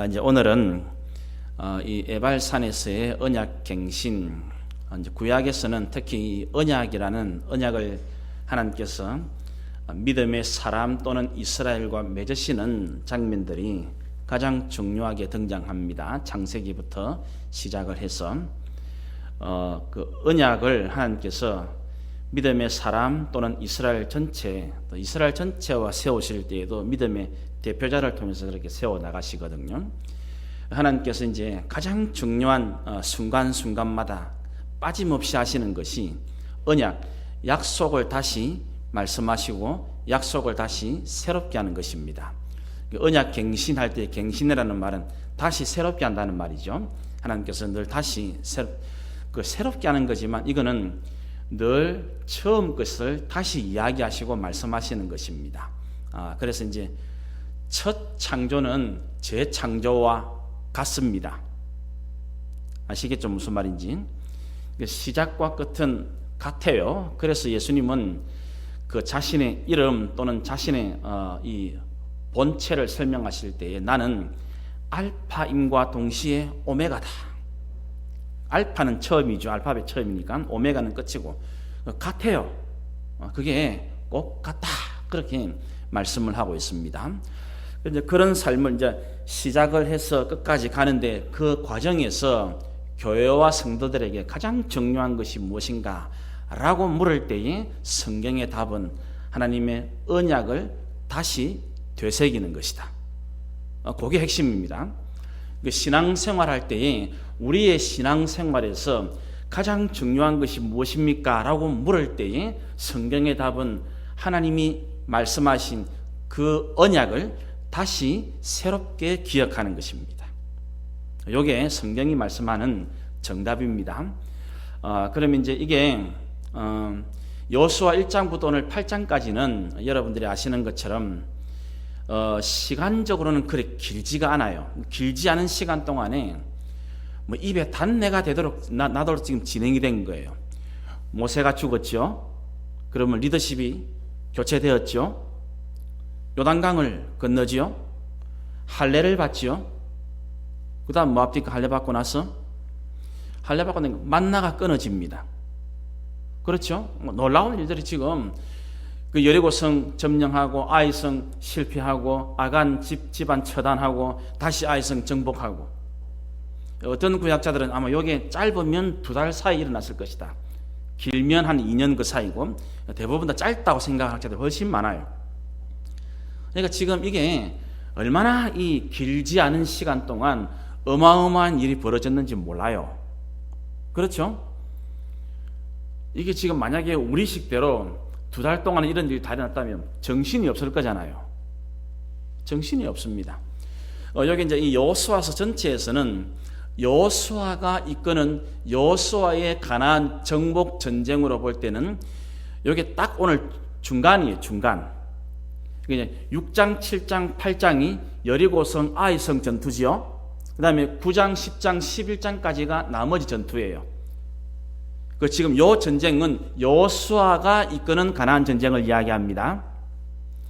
이제 오늘은 이 에발산에서의 언약 갱신, 이제 구약에서는 특히 이 언약이라는 언약을 하나님께서 믿음의 사람 또는 이스라엘과 맺으시는 장면들이 가장 중요하게 등장합니다. 창세기부터 시작을 해서 그 언약을 하나님께서 믿음의 사람 또는 이스라엘 전체, 또 이스라엘 전체와 세우실 때에도 믿음의 대표자를 통해서 그렇게 세워 나가시거든요. 하나님께서 이제 가장 중요한 순간순간마다 빠짐없이 하시는 것이 언약, 약속을 다시 말씀하시고 약속을 다시 새롭게 하는 것입니다. 언약 갱신할 때 갱신이라는 말은 다시 새롭게 한다는 말이죠. 하나님께서 늘 다시 새롭게 하는 거지만 이거는 늘 처음 것을 다시 이야기하시고 말씀하시는 것입니다. 그래서 이제 첫 창조는 재창조와 같습니다. 아시겠죠? 무슨 말인지. 시작과 끝은 같아요. 그래서 예수님은 그 자신의 이름 또는 자신의 이 본체를 설명하실 때에 나는 알파임과 동시에 오메가다. 알파는 처음이죠. 알파벳 처음이니까 오메가는 끝이고 같아요. 그게 꼭 같다. 그렇게 말씀을 하고 있습니다. 이제 그런 삶을 이제 시작을 해서 끝까지 가는데 그 과정에서 교회와 성도들에게 가장 중요한 것이 무엇인가? 라고 물을 때에 성경의 답은 하나님의 언약을 다시 되새기는 것이다. 그게 핵심입니다. 신앙생활 할 때에 우리의 신앙생활에서 가장 중요한 것이 무엇입니까? 라고 물을 때에 성경의 답은 하나님이 말씀하신 그 언약을 다시 새롭게 기억하는 것입니다. 이게 성경이 말씀하는 정답입니다. 그러면 이제 이게 여호수아 1장부터 오늘 8장까지는 여러분들이 아시는 것처럼 시간적으로는 그렇게 길지가 않아요. 길지 않은 시간 동안에 뭐 입에 단내가 되도록 나도록 지금 진행이 된 거예요. 모세가 죽었죠. 그러면 리더십이 교체되었죠. 요단강을 건너지요. 할례를 받지요. 그 다음 뭐 합니까? 할례 받고 나서 할례 받고 나서 만나가 끊어집니다. 그렇죠? 놀라운 일들이 지금 그 여리고성 점령하고 아이성 실패하고 아간 집안 처단하고 다시 아이성 정복하고 어떤 구약자들은 아마 이게 짧으면 2달 사이 일어났을 것이다. 길면 한 2년 그 사이고 대부분 다 짧다고 생각하는 학자들이 훨씬 많아요. 그러니까 지금 이게 얼마나 이 길지 않은 시간 동안 어마어마한 일이 벌어졌는지 몰라요. 그렇죠? 이게 지금 만약에 우리식대로 2달 동안 이런 일이 다 일어났다면 정신이 없을 거잖아요. 정신이 없습니다. 여기 이제 이 여호수아서 전체에서는 여호수아가 이끄는 여호수아의 가나안 정복 전쟁으로 볼 때는 여기 딱 오늘 중간이에요. 중간. 6장, 7장, 8장이 여리고성, 아이성 전투지요. 그 다음에 9장, 10장, 11장까지가 나머지 전투예요. 지금 요 전쟁은 여호수아가 이끄는 가나안 전쟁을 이야기합니다.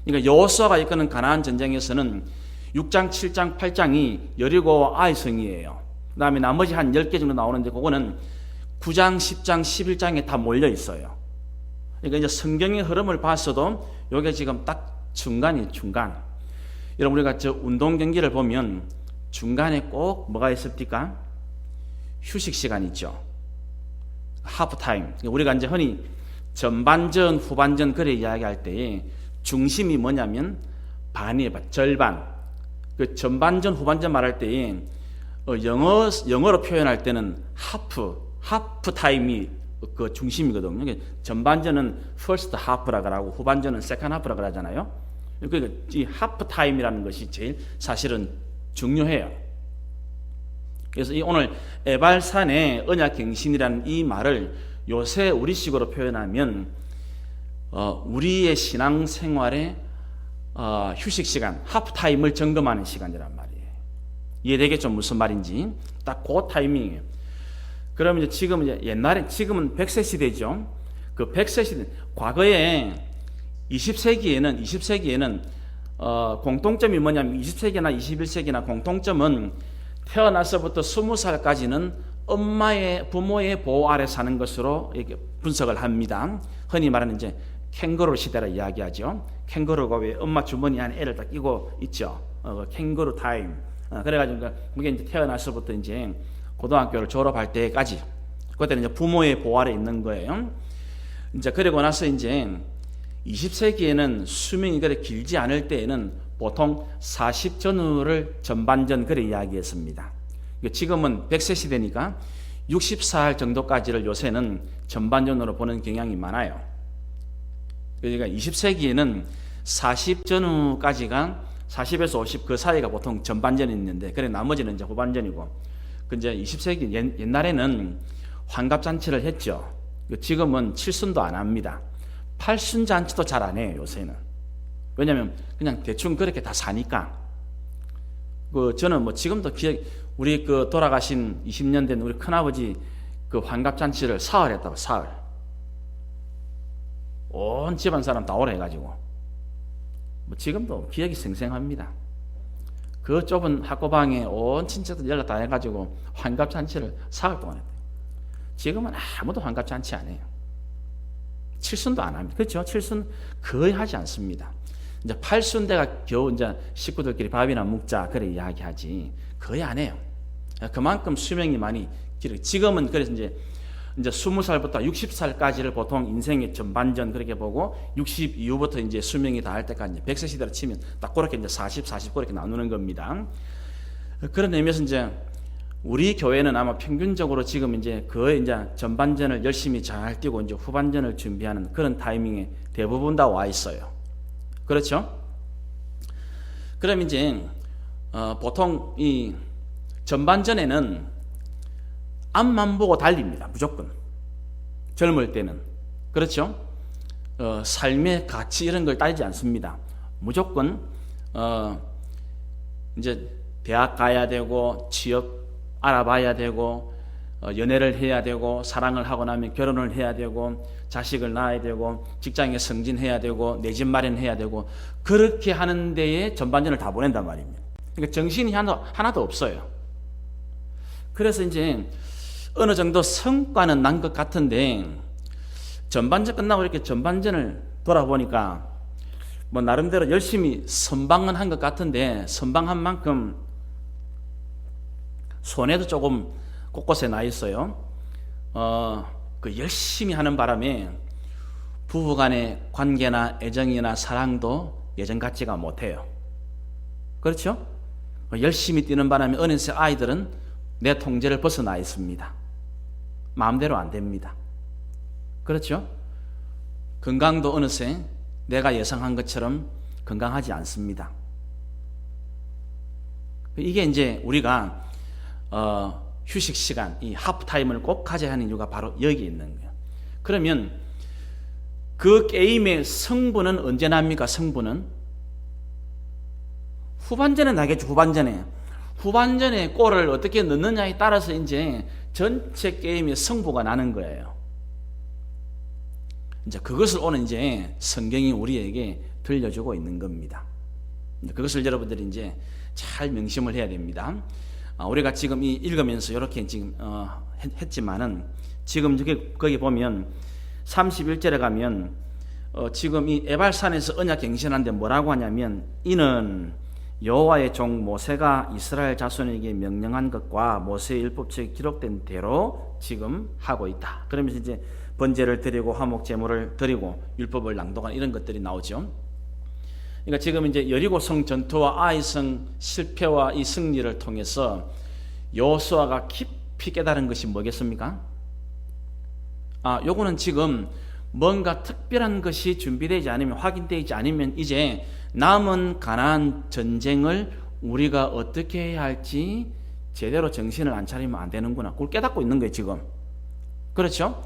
그러니까 여호수아가 이끄는 가나안 전쟁에서는 6장, 7장, 8장이 여리고와 아이성이에요. 그 다음에 나머지 한 10개 정도 나오는데 그거는 9장, 10장, 11장에 다 몰려 있어요. 그러니까 이제 성경의 흐름을 봤어도 요게 지금 딱 중간이 중간. 여러분 우리가 저 운동 경기를 보면 중간에 꼭 뭐가 있습니까? 휴식 시간 있죠. 하프타임. 우리가 이제 흔히 전반전, 후반전 그래 이야기할 때에 중심이 뭐냐면 반이에요. 절반. 그 전반전, 후반전 말할 때에 영어로 표현할 때는 하프타임이 그 중심이거든요. 전반전은 first half라고 하고 후반전은 second half라고 하잖아요. 그러니까 이 하프타임이라는 것이 제일 사실은 중요해요. 그래서 이 오늘 에발산의 언약갱신이라는 이 말을 요새 우리식으로 표현하면 우리의 신앙생활의 휴식 시간, 하프타임을 점검하는 시간이란 말이에요. 이해되겠죠? 무슨 말인지. 딱 그 타이밍이에요. 그러면 이제 지금 옛날에 지금은 100세 시대죠. 그 100세 시대 과거에 20세기에는 공통점이 뭐냐면 20세기나 21세기나 공통점은 태어나서부터 20살까지는 부모의 보호 아래 사는 것으로 이렇게 분석을 합니다. 흔히 말하는 이제 캥거루 시대라 이야기하죠. 캥거루가 왜 엄마 주머니 안에 애를 딱 끼고 있죠. 캥거루 타임. 그래가지고 그게 이제 태어나서부터 이제 고등학교를 졸업할 때까지 그때는 이제 부모의 보호 아래 있는 거예요. 이제 그리고 나서 이제 20세기에는 수명이 그렇게 길지 않을 때에는 보통 40 전후를 전반전 그래 이야기했습니다. 지금은 100세 시대니까 60살 정도까지를 요새는 전반전으로 보는 경향이 많아요. 그러니까 20세기에는 40 전후까지가 40에서 50 그 사이가 보통 전반전이 있는데 그래 나머지는 이제 후반전이고 그 이제 20세기 옛날에는 환갑잔치를 했죠. 지금은 칠순도 안 합니다. 팔순 잔치도 잘 안 해요 요새는. 왜냐하면 그냥 대충 그렇게 다 사니까. 저는 뭐 지금도 우리 돌아가신 20년 된 우리 큰아버지 환갑잔치를 사흘 했다고. 사흘. 온 집안 사람 다 오래 해가지고 뭐 지금도 기억이 생생합니다. 그 좁은 학고방에 온 친척들 연락 다 해가지고 환갑잔치를 사흘 동안 했대요. 지금은 아무도 환갑잔치 안 해요. 칠순도 안 합니다. 그렇죠? 칠순 거의 하지 않습니다. 이제 팔순대가 겨우 이제 식구들끼리 밥이나 먹자 그래 이야기하지 거의 안 해요. 그만큼 수명이 많이 길어요. 지금은 그래서 이제 20살부터 60살까지를 보통 인생의 전반전 그렇게 보고 60 이후부터 이제 수명이 다할 때까지 100세 시대로 치면 딱 그렇게 이제 40 그렇게 나누는 겁니다. 그런 의미에서 이제 우리 교회는 아마 평균적으로 지금 이제 거의 이제 전반전을 열심히 잘 뛰고 이제 후반전을 준비하는 그런 타이밍에 대부분 다 와 있어요. 그렇죠? 그럼 이제 보통 이 전반전에는 앞만 보고 달립니다. 무조건. 젊을 때는. 그렇죠? 삶의 가치 이런 걸 따지지 않습니다. 무조건 이제 대학 가야 되고 취업 알아봐야 되고 연애를 해야 되고 사랑을 하고 나면 결혼을 해야 되고 자식을 낳아야 되고 직장에 승진해야 되고 내 집 마련해야 되고 그렇게 하는 데에 전반전을 다 보낸단 말입니다. 그러니까 정신이 하나도 없어요. 그래서 이제 어느 정도 성과는 난 것 같은데 전반전 끝나고 이렇게 전반전을 돌아보니까 뭐 나름대로 열심히 선방은 한 것 같은데 선방한 만큼 손해도 조금 곳곳에 나 있어요. 열심히 하는 바람에 부부간의 관계나 애정이나 사랑도 예전 같지가 못해요. 그렇죠? 열심히 뛰는 바람에 어느새 아이들은 내 통제를 벗어나 있습니다. 마음대로 안 됩니다. 그렇죠? 건강도 어느새 내가 예상한 것처럼 건강하지 않습니다. 이게 이제 우리가 휴식 시간, 이 하프타임을 꼭 가져야 하는 이유가 바로 여기 있는 거예요. 그러면 그 게임의 승부는 언제 납니까? 승부는 후반전에 나겠죠. 후반전에 골을 어떻게 넣느냐에 따라서 이제 전체 게임의 승부가 나는 거예요. 이제 그것을 오늘 이제 성경이 우리에게 들려주고 있는 겁니다. 그것을 여러분들이 이제 잘 명심을 해야 됩니다. 우리가 지금 읽으면서 이렇게 지금 했지만은 지금 거기 보면 31절에 가면 지금 이 에발산에서 언약 갱신하는데 뭐라고 하냐면 이는 여호와의 종 모세가 이스라엘 자손에게 명령한 것과 모세의 율법책에 기록된 대로 지금 하고 있다. 그러면서 이제 번제를 드리고 화목 제물을 드리고 율법을 낭독한 이런 것들이 나오죠. 그러니까 지금 이제 여리고성 전투와 아이성 실패와 이 승리를 통해서 여호수아가 깊이 깨달은 것이 뭐겠습니까? 요거는 지금 뭔가 특별한 것이 준비되지 않으면 확인되지 않으면 이제 남은 가나안 전쟁을 우리가 어떻게 해야 할지 제대로 정신을 안 차리면 안 되는구나. 그걸 깨닫고 있는 거예요 지금. 그렇죠?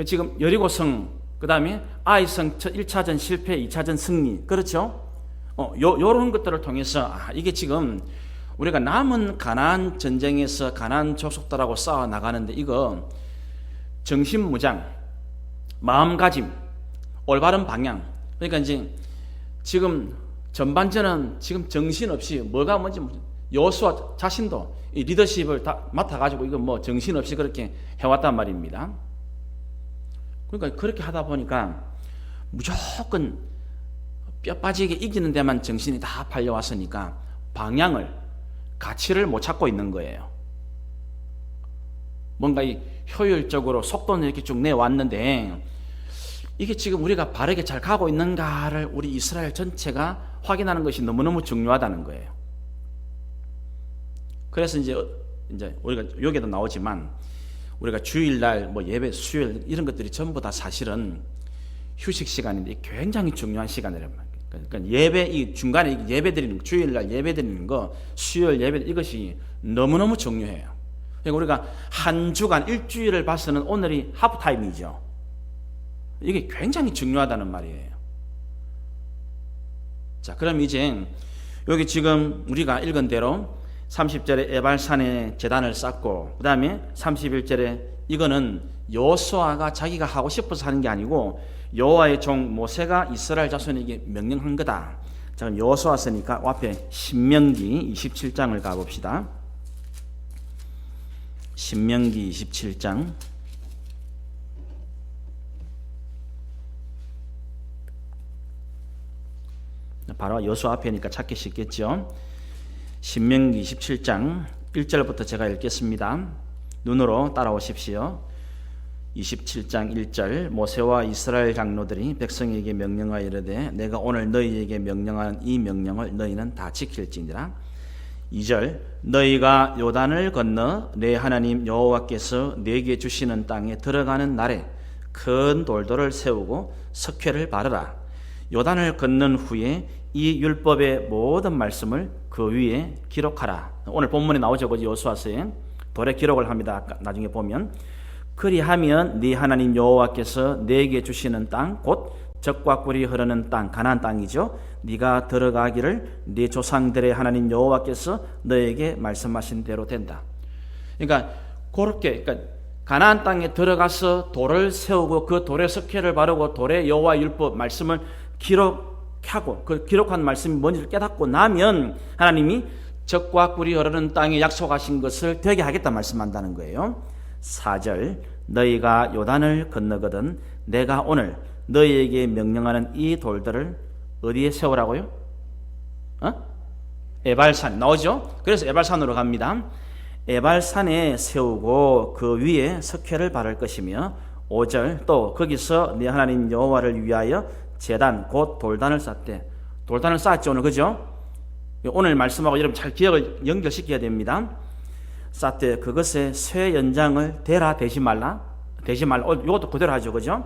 지금 여리고성 그 다음에 아이성 1차전 실패 2차전 승리 그렇죠? 요런 것들을 통해서 이게 지금 우리가 남은 가나안 전쟁에서 가나안 족속들하고 싸워 나가는데 이거 정신무장 마음가짐 올바른 방향 그러니까 이제 지금 전반전은 지금 정신없이 뭐가 뭔지 여호수아 자신도 이 리더십을 다 맡아가지고 이거 뭐 정신없이 그렇게 해왔단 말입니다. 그러니까 그렇게 하다 보니까 무조건 뼈 빠지게 이기는 데만 정신이 다 팔려왔으니까 방향을, 가치를 못 찾고 있는 거예요. 뭔가 이 효율적으로 속도는 이렇게 쭉 내왔는데 이게 지금 우리가 바르게 잘 가고 있는가를 우리 이스라엘 전체가 확인하는 것이 너무너무 중요하다는 거예요. 그래서 이제 우리가 여기에도 나오지만 우리가 주일날 뭐 예배, 수요일 이런 것들이 전부 다 사실은 휴식 시간인데 굉장히 중요한 시간이란 말이에요. 그러니까 예배, 이 중간에 예배 드리는 거, 주일날 예배 드리는 거, 수요일 예배, 이것이 너무너무 중요해요. 그러니까 우리가 한 주간, 일주일을 봐서는 오늘이 하프타임이죠. 이게 굉장히 중요하다는 말이에요. 자, 그럼 이제 여기 지금 우리가 읽은 대로 30절에 에발산에 제단을 쌓고, 그 다음에 31절에 이거는 여호수아가 자기가 하고 싶어서 하는 게 아니고 여호와의 종 모세가 이스라엘 자손에게 명령한 거다. 자, 그럼 여호수아서니까 앞에 신명기 27장을 가봅시다. 신명기 27장. 바로 여호수아 앞에니까 찾기 쉽겠죠. 신명기 27장 1절부터 제가 읽겠습니다. 눈으로 따라오십시오. 27장 1절 모세와 이스라엘 장로들이 백성에게 명령하여 이르되 내가 오늘 너희에게 명령한 이 명령을 너희는 다 지킬지니라. 2절 너희가 요단을 건너 내 하나님 여호와께서 내게 주시는 땅에 들어가는 날에 큰 돌들을 세우고 석회를 바르라. 요단을 건넌 후에 이 율법의 모든 말씀을 그 위에 기록하라. 오늘 본문에 나오죠. 여호수아서에 돌에 기록을 합니다. 나중에 보면 그리하면 네 하나님 여호와께서 내게 주시는 땅 곧 젖과 꿀이 흐르는 땅 가나안 땅이죠. 네가 들어가기를 네 조상들의 하나님 여호와께서 너에게 말씀하신 대로 된다. 그러니까 그렇게 가나안 땅에 들어가서 돌을 세우고 그 돌에 석회를 바르고 돌에 여호와 율법 말씀을 기록하고 그 기록한 말씀이 뭔지를 깨닫고 나면 하나님이 젖과 꿀이 흐르는 땅에 약속하신 것을 되게 하겠다 말씀한다는 거예요. 4절 너희가 요단을 건너거든 내가 오늘 너희에게 명령하는 이 돌들을 어디에 세우라고요? 에발산 나오죠? 그래서 에발산으로 갑니다. 에발산에 세우고 그 위에 석회를 바를 것이며 5절 또 거기서 네 하나님 여호와를 위하여 제단 곧 돌단을 쌓되 돌단을 쌓았죠 오늘 그죠? 오늘 말씀하고 여러분 잘 기억을 연결시켜야 됩니다. 쌓되 그것에 쇠 연장을 대라 대지 말라 이것도 그대로 하죠 그죠?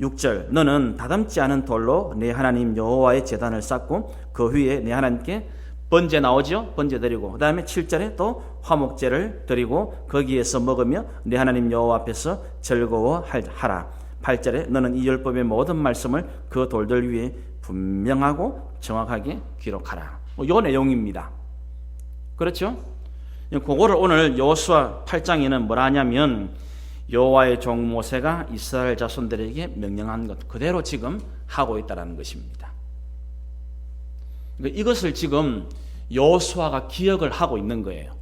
6절 너는 다듬지 않은 돌로 내 하나님 여호와의 제단을 쌓고 그 위에 내 하나님께 번제 나오죠? 번제 드리고 그 다음에 7절에 또 화목제를 드리고 거기에서 먹으며 내 하나님 여호와 앞에서 즐거워하라. 8절에 너는 이 율법의 모든 말씀을 그 돌들 위에 분명하고 정확하게 기록하라. 이 내용입니다. 그렇죠? 그거를 오늘 여호수아 8장에는 뭐라 하냐면 여호와의 종 모세가 이스라엘 자손들에게 명령한 것 그대로 지금 하고 있다는 것입니다. 이것을 지금 여호수아가 기억을 하고 있는 거예요.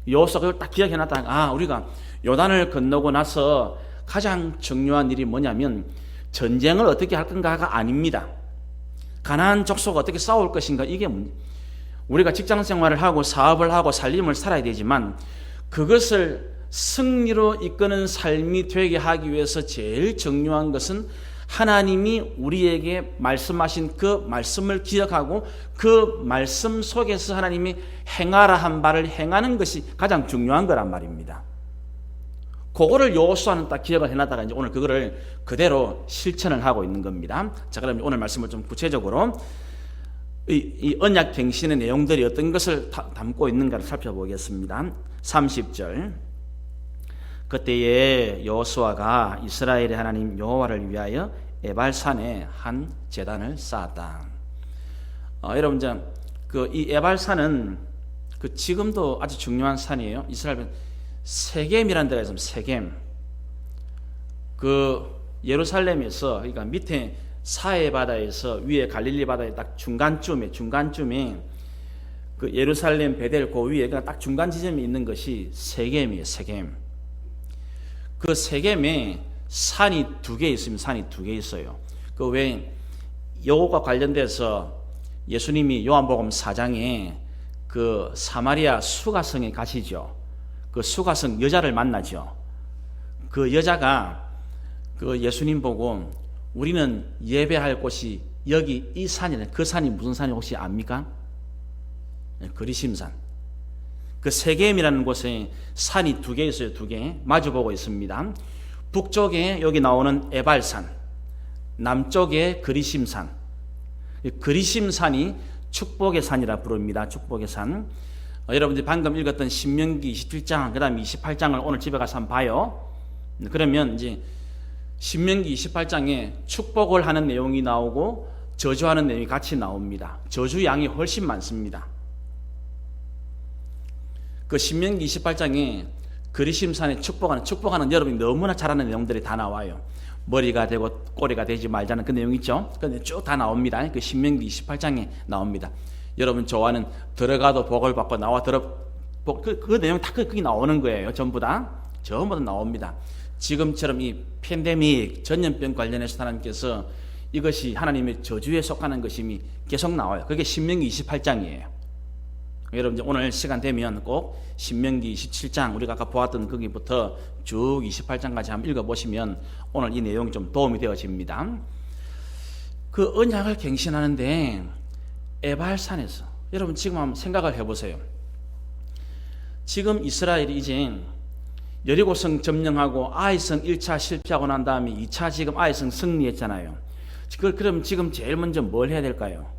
여호수아가 그걸 딱 기억해놨다. 우리가 요단을 건너고 나서 가장 중요한 일이 뭐냐면 전쟁을 어떻게 할 건가가 아닙니다. 가나안 족속과 어떻게 싸울 것인가 이게 우리가 직장생활을 하고 사업을 하고 살림을 살아야 되지만 그것을 승리로 이끄는 삶이 되게 하기 위해서 제일 중요한 것은 하나님이 우리에게 말씀하신 그 말씀을 기억하고 그 말씀 속에서 하나님이 행하라 한 바를 행하는 것이 가장 중요한 거란 말입니다. 그거를 여호수아는 딱 기억을 해놨다가 이제 오늘 그거를 그대로 실천을 하고 있는 겁니다. 자, 그럼 오늘 말씀을 좀 구체적으로 이 언약 갱신의 내용들이 어떤 것을 담고 있는가를 살펴보겠습니다. 30절 그때에 여호수아가 이스라엘의 하나님 여호와를 위하여 에발산에 한 제단을 쌓았다. 여러분 이 에발산은 지금도 아주 중요한 산이에요. 이스라엘 세겜이라는 데가 있습니다. 세겜. 예루살렘에서 그러니까 밑에 사해 바다에서 위에 갈릴리 바다의 딱 중간쯤에 그 예루살렘 베델 그 위에 딱 중간 지점에 있는 것이 세겜이에요. 세겜. 그 세겜에 산이 두 개 있습니다. 산이 두 개 있어요. 그 왜 요거가 관련돼서 예수님이 요한복음 4장에 그 사마리아 수가성에 가시죠. 그 수가성 여자를 만나죠. 그 여자가 그 예수님 보고 우리는 예배할 곳이 여기 이 산이네. 그 산이 무슨 산이 혹시 압니까? 그리심산. 그 세겜이라는 곳에 산이 두 개 있어요. 두 개 마주보고 있습니다. 북쪽에 여기 나오는 에발산, 남쪽에 그리심산. 그리심산이 축복의 산이라 부릅니다. 축복의 산. 여러분들이 방금 읽었던 신명기 27장, 그 다음 28장을 오늘 집에 가서 한번 봐요. 그러면 이제 신명기 28장에 축복을 하는 내용이 나오고 저주하는 내용이 같이 나옵니다. 저주 양이 훨씬 많습니다. 그 신명기 28장에 그리심산에 축복하는 여러분이 너무나 잘 아는 내용들이 다 나와요. 머리가 되고 꼬리가 되지 말자는 그 내용 있죠. 근데 쭉 다 나옵니다. 그 신명기 28장에 나옵니다. 여러분 좋아하는 들어가도 복을 받고 나와 그 내용 다 거기 나오는 거예요. 전부 다 나옵니다. 지금처럼 이 팬데믹 전염병 관련해서 하나님께서 이것이 하나님의 저주에 속하는 것임이 계속 나와요. 그게 신명기 28장이에요. 여러분 오늘 시간 되면 꼭 신명기 27장 우리가 아까 보았던 거기부터 쭉 28장까지 한번 읽어보시면 오늘 이 내용이 좀 도움이 되어집니다. 그 언약을 갱신하는데 에발산에서 여러분 지금 한번 생각을 해보세요. 지금 이스라엘이 이제 여리고성 점령하고 아이성 1차 실패하고 난 다음에 2차 지금 아이성 승리했잖아요. 그럼 지금 제일 먼저 뭘 해야 될까요?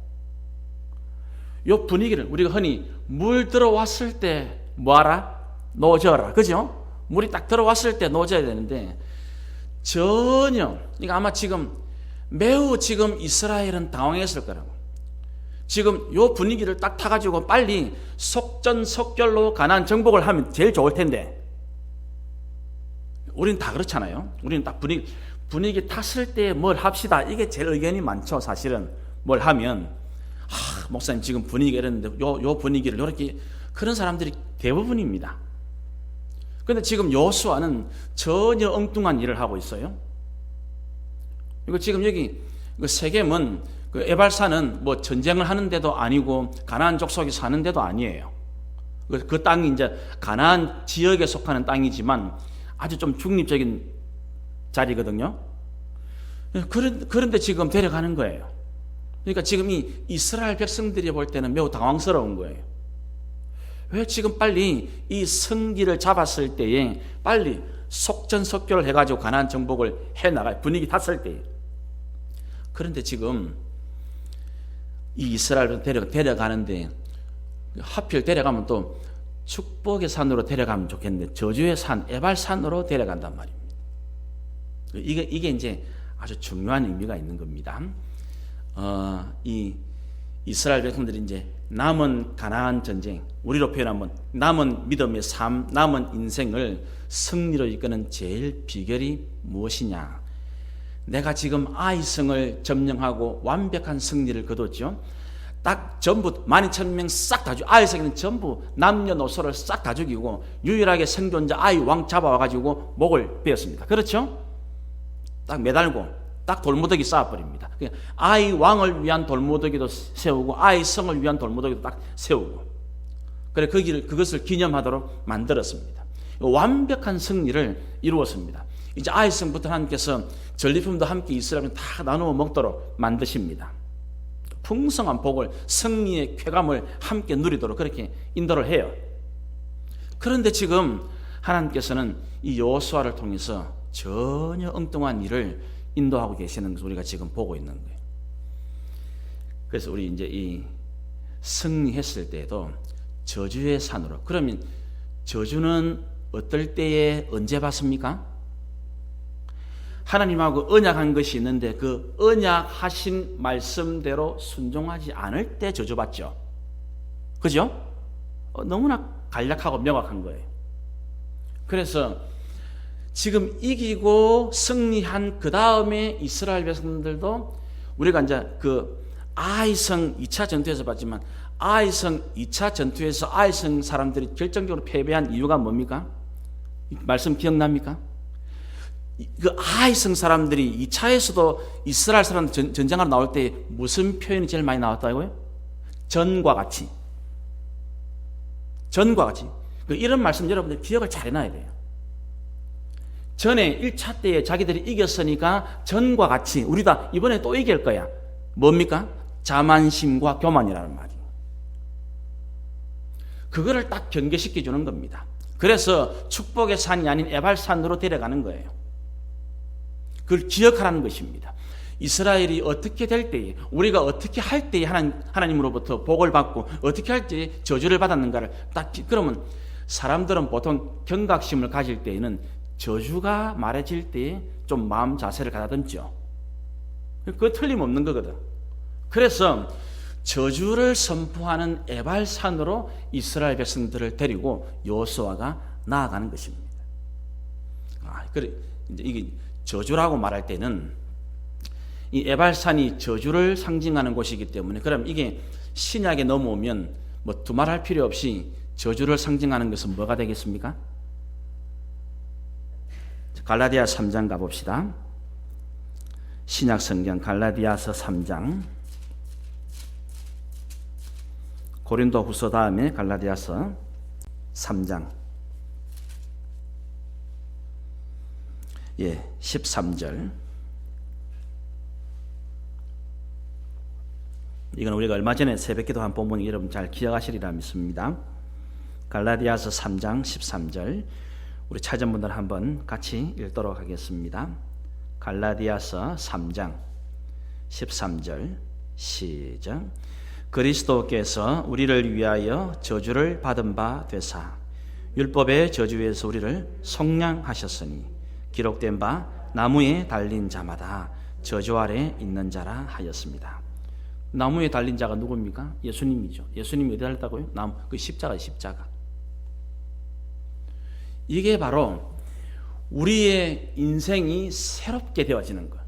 요 분위기를 우리가 흔히 물 들어왔을 때 뭐하라? 노져라. 그죠? 물이 딱 들어왔을 때 노져야 되는데 전혀 그러니까 아마 매우 이스라엘은 당황했을 거라고. 지금 요 분위기를 딱 타가지고 빨리 속전속결로 가나안 정복을 하면 제일 좋을 텐데 우리는 다 그렇잖아요. 우리는 딱 분위기 탔을 때 뭘 합시다. 이게 제일 의견이 많죠. 사실은 뭘 하면 목사님 지금 분위기가 이랬는데 요 분위기를 이렇게 그런 사람들이 대부분입니다. 그런데 지금 여호수아는 전혀 엉뚱한 일을 하고 있어요. 이거 지금 여기 세겜은 그 에발산은 뭐 전쟁을 하는 데도 아니고 가나안 족속이 사는 데도 아니에요. 그 땅이 이제 가나안 지역에 속하는 땅이지만 아주 좀 중립적인 자리거든요. 그런데 지금 데려가는 거예요. 그러니까 지금 이 이스라엘 백성들이 볼 때는 매우 당황스러운 거예요. 왜 지금 빨리 이 성기를 잡았을 때에 빨리 속전속결을 해가지고 가나안 정복을 해나가요. 분위기 탔을 때에. 그런데 지금 이 이스라엘을 데려가는데 하필 데려가면 또 축복의 산으로 데려가면 좋겠는데 저주의 산 에발산으로 데려간단 말입니다. 이게 이제 아주 중요한 의미가 있는 겁니다. 이 이스라엘 백성들이 이제 남은 가나안 전쟁, 우리로 표현하면 남은 믿음의 삶, 남은 인생을 승리로 이끄는 제일 비결이 무엇이냐? 내가 지금 아이성을 점령하고 완벽한 승리를 거뒀죠. 딱 전부 12,000명 싹 다 죽이고 아이성에는 전부 남녀노소를 싹 다 죽이고 유일하게 생존자 아이 왕 잡아와가지고 목을 베었습니다. 그렇죠? 딱 매달고 딱 돌무더기 쌓아버립니다. 아이 왕을 위한 돌무더기도 세우고 아이 성을 위한 돌무더기도 딱 세우고 그래 그것을 기념하도록 만들었습니다. 완벽한 승리를 이루었습니다. 이제 아이 성부터 하나님께서 전리품도 함께 이스라엘은 다 나누어 먹도록 만드십니다. 풍성한 복을 승리의 쾌감을 함께 누리도록 그렇게 인도를 해요. 그런데 지금 하나님께서는 이 여호수아를 통해서 전혀 엉뚱한 일을 인도하고 계시는 것을 우리가 지금 보고 있는 거예요. 그래서 우리 이제 이 승리했을 때에도 저주의 산으로 그러면 저주는 어떨 때에 언제 받습니까? 하나님하고 언약한 것이 있는데 그 언약하신 말씀대로 순종하지 않을 때 저주받죠. 그죠? 너무나 간략하고 명확한 거예요. 그래서 지금 이기고 승리한 그 다음에 이스라엘 백성들도 우리가 이제 그 아이성 2차 전투에서 봤지만 아이성 2차 전투에서 아이성 사람들이 결정적으로 패배한 이유가 뭡니까? 말씀 기억납니까? 그 아이성 사람들이 2차에서도 이스라엘 사람들 전쟁하러 나올 때 무슨 표현이 제일 많이 나왔다고요? 전과 같이. 전과 같이. 이런 말씀 여러분들 기억을 잘 해놔야 돼요. 전에 1차 때에 자기들이 이겼으니까 전과 같이 우리 다 이번에 또 이길 거야. 뭡니까? 자만심과 교만이라는 말이에요. 그거를 딱 경계시켜 주는 겁니다. 그래서 축복의 산이 아닌 에발산으로 데려가는 거예요. 그걸 기억하라는 것입니다. 이스라엘이 어떻게 될 때에, 우리가 어떻게 할 때에 하나님으로부터 복을 받고 어떻게 할 때에 저주를 받았는가를 딱, 그러면 사람들은 보통 경각심을 가질 때에는 저주가 말해질 때에 좀 마음 자세를 가다듬죠. 그거 틀림없는 거거든. 그래서 저주를 선포하는 에발산으로 이스라엘 백성들을 데리고 여호수아가 나아가는 것입니다. 그래, 이게 저주라고 말할 때는 이 에발산이 저주를 상징하는 곳이기 때문에, 그럼 이게 신약에 넘어오면 뭐 두말할 필요 없이 저주를 상징하는 것은 뭐가 되겠습니까? 갈라디아 3장 가봅시다. 신약 성경 갈라디아서 3장, 고린도 후서 다음에 갈라디아서 3장 13절. 이건 우리가 얼마 전에 새벽기도 한 본문이 여러분 잘 기억하시리라 믿습니다. 갈라디아서 3장 13절 우리 찾은 분들 한번 같이 읽도록 하겠습니다. 갈라디아서 3장 13절 시작. 그리스도께서 우리를 위하여 저주를 받은 바 되사 율법의 저주에서 우리를 속량하셨으니 기록된 바 나무에 달린 자마다 저주 아래 있는 자라 하였습니다. 나무에 달린 자가 누굽니까? 예수님이죠. 예수님이 어디 달렸다고요? 나무, 그 십자가. 이게 바로 우리의 인생이 새롭게 되어지는 것.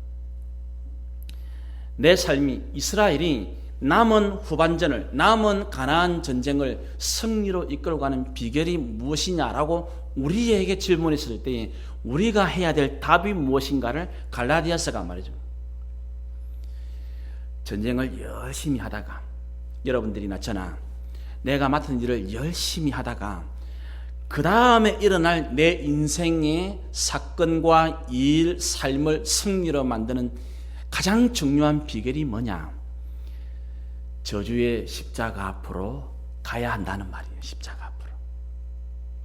내 삶이, 이스라엘이 남은 후반전을, 남은 가나안 전쟁을 승리로 이끌어가는 비결이 무엇이냐라고 우리에게 질문했을 때 우리가 해야 될 답이 무엇인가를 갈라디아서가 말이죠. 전쟁을 열심히 하다가, 여러분들이나 저나 내가 맡은 일을 열심히 하다가 그 다음에 일어날 내 인생의 사건과 일, 삶을 승리로 만드는 가장 중요한 비결이 뭐냐? 저주의 십자가 앞으로 가야 한다는 말이에요. 십자가 앞으로.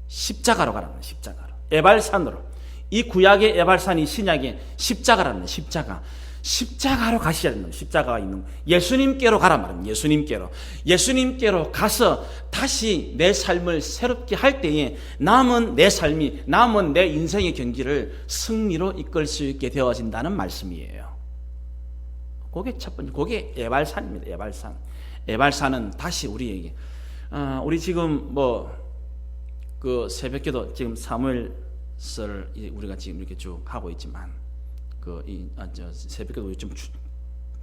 십자가로 가라는 거예요. 십자가로. 에발산으로. 이 구약의 에발산이 신약의 십자가라는 거예요. 십자가. 십자가로 가셔야 된다. 십자가가 있는 거예요. 예수님께로 가라 말입니다. 예수님께로 가서 다시 내 삶을 새롭게 할 때에 남은 내 삶이, 남은 내 인생의 경기를 승리로 이끌 수 있게 되어진다는 말씀이에요. 그게 첫 번째, 그게 에발산입니다. 에발산은 다시 우리에게, 우리 지금 그 새벽기도 지금 사무엘서를 우리가 지금 이렇게 쭉 하고 있지만, 새벽기도 요즘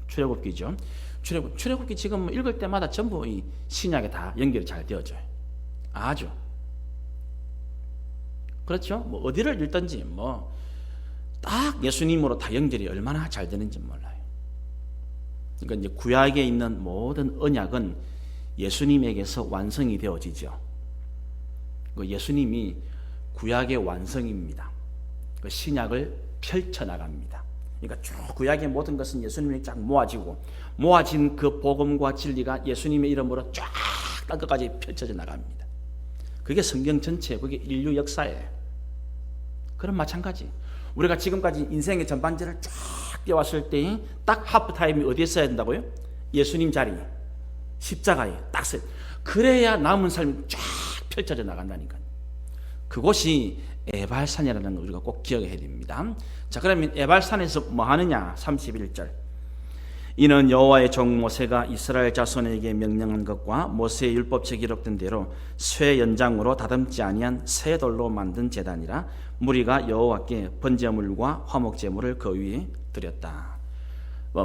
출애굽기죠. 출애굽기 지금 읽을 때마다 전부 이 신약에 다 연결이 잘 되어져요. 아주. 그렇죠? 어디를 읽든지 딱 예수님으로 다 연결이 얼마나 잘 되는지 몰라요. 그러니까 이제 구약에 있는 모든 언약은 예수님에게서 완성이 되어지죠. 예수님이 구약의 완성입니다. 신약을 펼쳐나갑니다. 그러니까 쭉 구약의 모든 것은 예수님이 쫙 모아진 그 복음과 진리가 예수님의 이름으로 쫙 땅끝까지 펼쳐져 나갑니다. 그게 성경 전체, 그게 인류 역사예요. 그럼 마찬가지. 우리가 지금까지 인생의 전반전을 쫙 뛰어왔을 때 딱 하프타임이 어디에 써야 된다고요? 예수님 자리, 십자가에 딱 써야 돼요. 그래야 남은 삶이 쫙 펼쳐져 나간다니까요. 그곳이 에발산이라는 걸 우리가 꼭 기억해야 됩니다. 자, 그러면 에발산에서 뭐 하느냐? 31절. 이는 여호와의 종 모세가 이스라엘 자손에게 명령한 것과 모세의 율법책에 기록된 대로 쇠 연장으로 다듬지 아니한 새 돌로 만든 제단이라 무리가 여호와께 번제물과 화목제물을 그 위에 드렸다.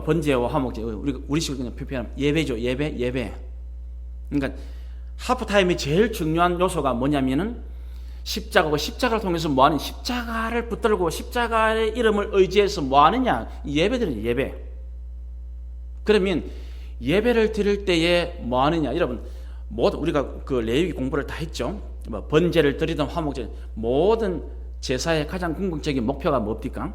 번제와 화목제, 우리식으로 그냥 표현하면 예배죠. 예배. 그러니까 하프타임이 제일 중요한 요소가 뭐냐면은 십자가고, 십자가를 통해서 뭐하는, 십자가를 붙들고 십자가의 이름을 의지해서 뭐하느냐, 예배드리는 예배. 그러면 예배를 드릴 때에 뭐하느냐, 여러분 모든 우리가 그 레위기 공부를 다 했죠. 뭐 번제를 드리든 화목제, 모든 제사의 가장 궁극적인 목표가 뭡니까?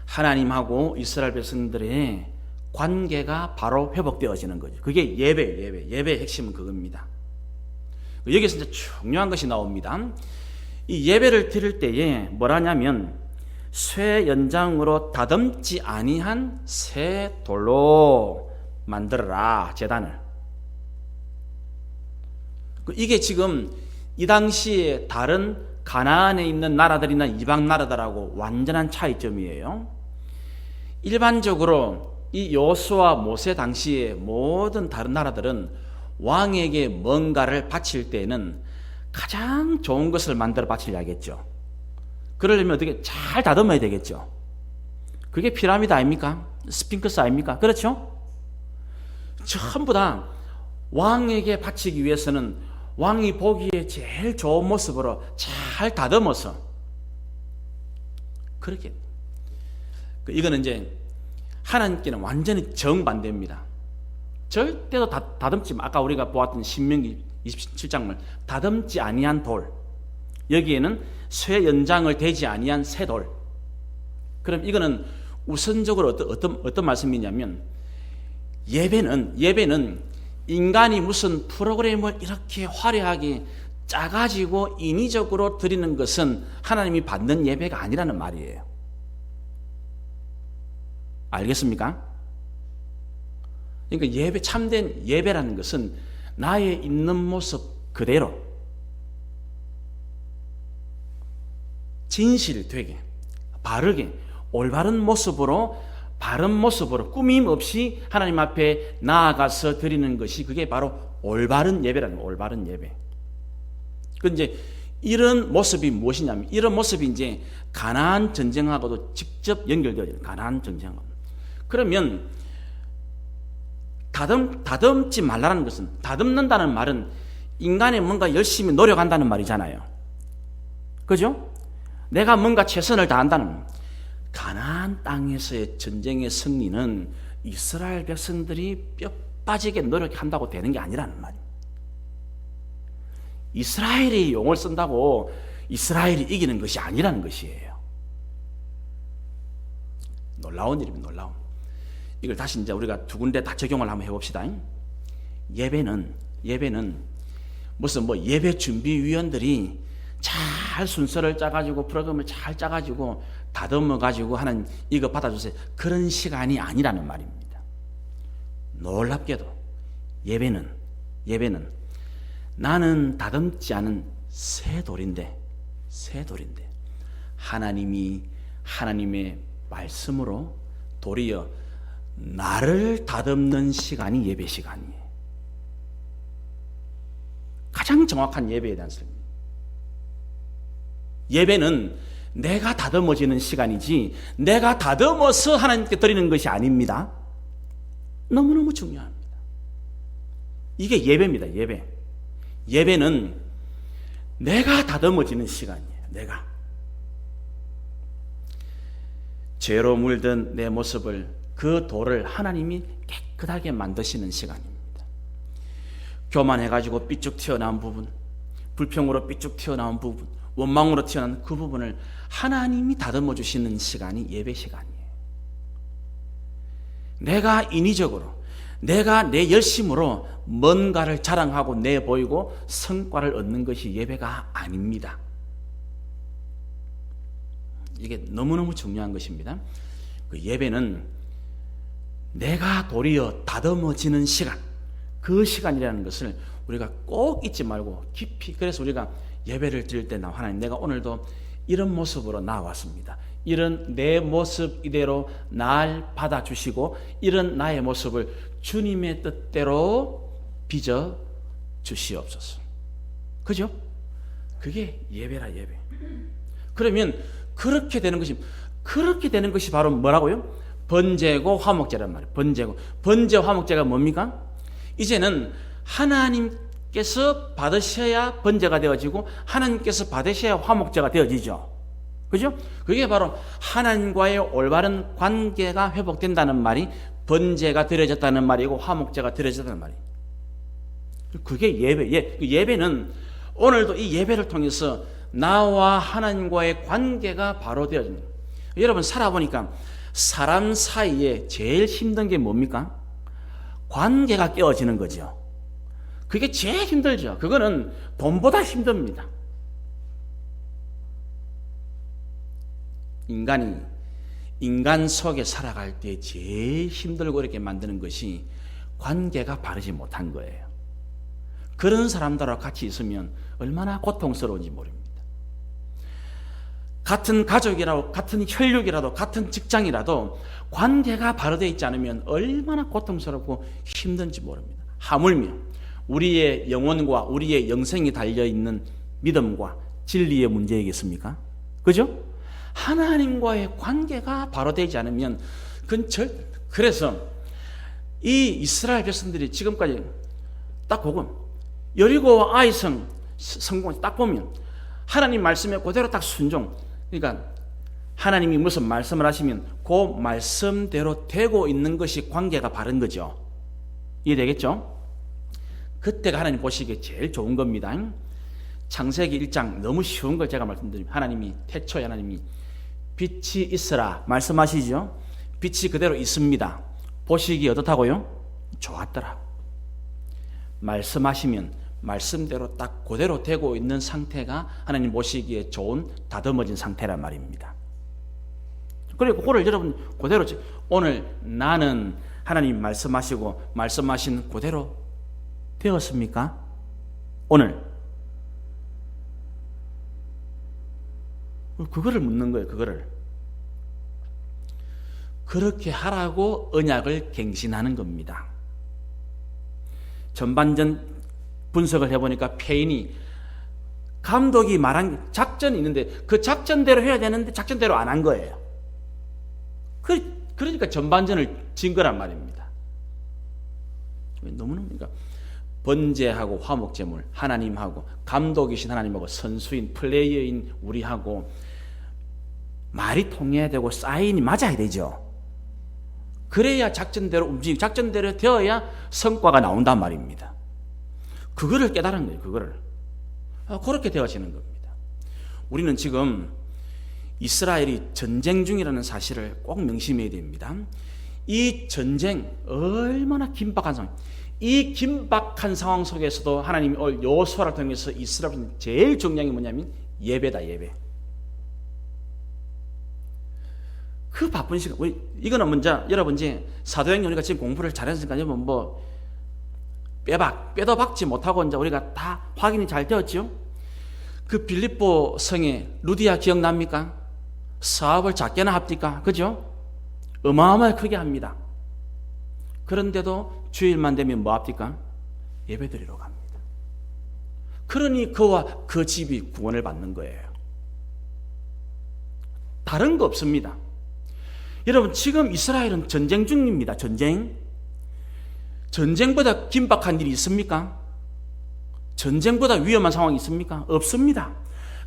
하나님하고 이스라엘 백성들의 관계가 바로 회복되어지는 거죠. 그게 예배의 핵심은 그겁니다. 여기서 이제 중요한 것이 나옵니다. 이 예배를 드릴 때에 뭐라냐면 쇠 연장으로 다듬지 아니한 새 돌로 만들어라, 제단을. 이게 지금 이 당시에 다른 가나안에 있는 나라들이나 이방 나라들하고 완전한 차이점이에요. 일반적으로 이 여호수아 모세 당시에 모든 다른 나라들은 왕에게 뭔가를 바칠 때는 가장 좋은 것을 만들어 바치려겠죠. 그러려면 어떻게 잘 다듬어야 되겠죠. 그게 피라미드 아닙니까? 스핑크스 아닙니까? 그렇죠? 전부 다 왕에게 바치기 위해서는 왕이 보기에 제일 좋은 모습으로 잘 다듬어서, 그렇게, 이거는 이제 하나님께는 완전히 정반대입니다. 절대로 다듬지, 아까 우리가 보았던 신명기 27장을 다듬지 아니한 돌, 여기에는 쇠 연장을 대지 아니한 새 돌. 그럼 이거는 우선적으로 어떤 말씀이냐면, 예배는 인간이 무슨 프로그램을 이렇게 화려하게 짜가지고 인위적으로 드리는 것은 하나님이 받는 예배가 아니라는 말이에요. 알겠습니까? 그러니까 참된 예배라는 것은 나의 있는 모습 그대로 진실되게, 바르게, 올바른 모습으로, 바른 모습으로, 꾸밈 없이 하나님 앞에 나아가서 드리는 것이, 그게 바로 올바른 예배라는 거예요. 올바른 예배. 그 이제 이런 모습이 무엇이냐면, 이런 모습이 이제 가나안 전쟁하고도 직접 연결되어요. 가나안 전쟁하고. 그러면 다듬지 말라는 것은, 다듬는다는 말은 인간이 뭔가 열심히 노력한다는 말이잖아요. 그죠? 내가 뭔가 최선을 다한다는. 가나안 땅에서의 전쟁의 승리는 이스라엘 백성들이 뼈 빠지게 노력한다고 되는 게 아니라는 말입니다. 이스라엘이 용을 쓴다고 이스라엘이 이기는 것이 아니라는 것이에요. 놀라운 일입니다. 놀라운. 이걸 다시 이제 우리가 두 군데 다 적용을 한번 해봅시다. 예배는 무슨 예배 준비위원들이 잘 순서를 짜가지고 프로그램을 잘 짜가지고 다듬어가지고 하나님 이거 받아주세요, 그런 시간이 아니라는 말입니다. 놀랍게도 예배는 나는 다듬지 않은 새 돌인데 하나님이 하나님의 말씀으로 도리어 나를 다듬는 시간이 예배 시간이에요. 가장 정확한 예배에 대한 설명입니다. 예배는 내가 다듬어지는 시간이지 내가 다듬어서 하나님께 드리는 것이 아닙니다. 너무너무 중요합니다. 이게 예배입니다. 예배는 내가 다듬어지는 시간이에요. 내가 죄로 물든 내 모습을, 그 돌을 하나님이 깨끗하게 만드시는 시간입니다. 교만해가지고 삐쭉 튀어나온 부분, 불평으로 삐쭉 튀어나온 부분, 원망으로 튀어나온 그 부분을 하나님이 다듬어 주시는 시간이 예배 시간이에요. 내가 인위적으로, 내가 내 열심으로 뭔가를 자랑하고 내보이고 성과를 얻는 것이 예배가 아닙니다. 이게 너무너무 중요한 것입니다. 그 예배는 내가 도리어 다듬어지는 시간, 그 시간이라는 것을 우리가 꼭 잊지 말고 깊이, 그래서 우리가 예배를 드릴 때, 하나님 내가 오늘도 이런 모습으로 나왔습니다. 이런 내 모습 이대로 날 받아주시고 이런 나의 모습을 주님의 뜻대로 빚어 주시옵소서. 그죠? 그게 예배라, 예배. 그러면 그렇게 되는 것이 바로 뭐라고요? 번제고 화목제란 말이에요. 번제고. 번제 화목제가 뭡니까? 이제는 하나님께서 받으셔야 번제가 되어지고 하나님께서 받으셔야 화목제가 되어지죠. 그죠? 그게 바로 하나님과의 올바른 관계가 회복된다는 말이 번제가 드려졌다는 말이고 화목제가 드려졌다는 말이에요. 그게 예배. 예배는 오늘도 이 예배를 통해서 나와 하나님과의 관계가 바로 되어집니다. 여러분 살아보니까 사람 사이에 제일 힘든 게 뭡니까? 관계가 깨어지는 거죠. 그게 제일 힘들죠. 그거는 돈보다 힘듭니다. 인간이 인간 속에 살아갈 때 제일 힘들고 이렇게 만드는 것이 관계가 바르지 못한 거예요. 그런 사람들하고 같이 있으면 얼마나 고통스러운지 모릅니다. 같은 가족이라도, 같은 혈육이라도, 같은 직장이라도 관계가 바로 되어 있지 않으면 얼마나 고통스럽고 힘든지 모릅니다. 하물며 우리의 영혼과 우리의 영생이 달려있는 믿음과 진리의 문제이겠습니까? 그죠? 하나님과의 관계가 바로 되지 않으면 그래서 이 이스라엘 백성들이 지금까지 딱 보고 여리고 아이성 성공 딱 보면 하나님 말씀에 그대로 딱 순종. 그러니까 하나님이 무슨 말씀을 하시면 그 말씀대로 되고 있는 것이 관계가 바른 거죠. 이해되겠죠? 그때가 하나님 보시기에 제일 좋은 겁니다. 창세기 1장 너무 쉬운 걸 제가 말씀드립니다. 하나님이 태초에 하나님이 빛이 있으라 말씀하시죠. 빛이 그대로 있습니다. 보시기에 어떻다고요? 좋았더라. 말씀하시면 말씀대로 딱 그대로 되고 있는 상태가 하나님 보시기에 좋은 다듬어진 상태란 말입니다. 그리고 그거를 여러분 그대로 오늘 나는 하나님 말씀하시고 말씀하신 그대로 되었습니까? 오늘 그거를 묻는 거예요. 그거를 그렇게 하라고 언약을 갱신하는 겁니다. 전반전 분석을 해보니까 페인이 감독이 말한 작전이 있는데 그 작전대로 해야 되는데 작전대로 안 한 거예요. 그러니까 전반전을 진 거란 말입니다. 너무너무 그러니까 번제하고 화목제물 하나님하고 감독이신 하나님하고 선수인 플레이어인 우리하고 말이 통해야 되고 사인이 맞아야 되죠. 그래야 작전대로 움직이고 작전대로 되어야 성과가 나온단 말입니다. 그거를 깨달은 거예요. 그거를 그렇게 되어지는 겁니다. 우리는 지금 이스라엘이 전쟁 중이라는 사실을 꼭 명심해야 됩니다. 이 전쟁 얼마나 긴박한 상황. 이 긴박한 상황 속에서도 하나님이 오늘 여호수아를 통해서 이스라엘은 제일 중요한 게 뭐냐면 예배다. 예배. 그 바쁜 시간 이거는 먼저 여러분 이제 사도행전 우리가 지금 공부를 잘했으니까 여러분 빼도 박지 못하고 이제 우리가 다 확인이 잘 되었죠. 그 빌립보 성에 루디아 기억납니까? 사업을 작게나 합니까? 그죠? 어마어마하게 크게 합니다. 그런데도 주일만 되면 뭐 합니까? 예배드리러 갑니다. 그러니 그와 그 집이 구원을 받는 거예요. 다른 거 없습니다. 여러분 지금 이스라엘은 전쟁 중입니다. 전쟁보다 긴박한 일이 있습니까? 전쟁보다 위험한 상황이 있습니까? 없습니다.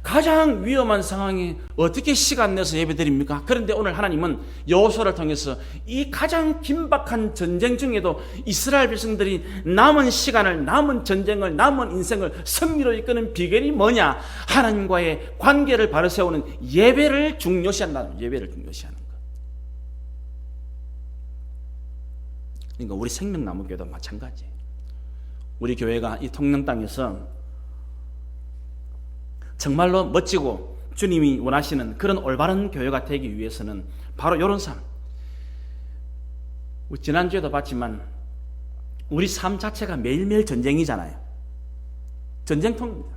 가장 위험한 상황에 어떻게 시간 내서 예배드립니까? 그런데 오늘 하나님은 여호수아를 통해서 이 가장 긴박한 전쟁 중에도 이스라엘 백성들이 남은 시간을, 남은 전쟁을, 남은 인생을 승리로 이끄는 비결이 뭐냐? 하나님과의 관계를 바로 세우는 예배를 중요시한다는, 예배를 중요시하는 것. 그러니까 우리 생명나무교회도 마찬가지예요. 우리 교회가 이 통영 땅에서 정말로 멋지고 주님이 원하시는 그런 올바른 교회가 되기 위해서는 바로 이런 삶. 지난주에도 봤지만 우리 삶 자체가 매일매일 전쟁이잖아요. 전쟁통입니다.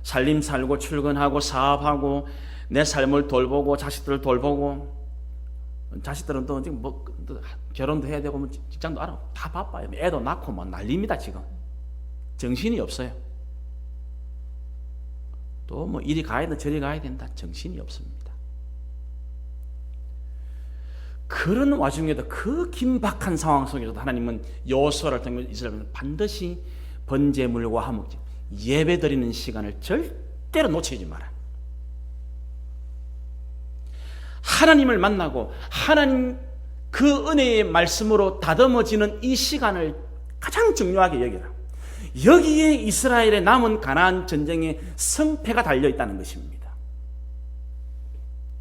살림 살고 출근하고 사업하고 내 삶을 돌보고 자식들을 돌보고, 자식들은 또 지금 뭐 결혼도 해야 되고 직장도 알아 다 바빠요. 애도 낳고 뭐 난립니다. 지금 정신이 없어요. 또 뭐 이리 가야 된다 저리 가야 된다 정신이 없습니다. 그런 와중에도 그 긴박한 상황 속에서도 하나님은 여호수아를 통해 이스라엘은 반드시 번제물과 화목제, 예배드리는 시간을 절대로 놓치지 마라. 하나님을 만나고 하나님 그 은혜의 말씀으로 다듬어지는 이 시간을 가장 중요하게 여기라. 여기에 이스라엘의 남은 가나안 전쟁의 성패가 달려있다는 것입니다.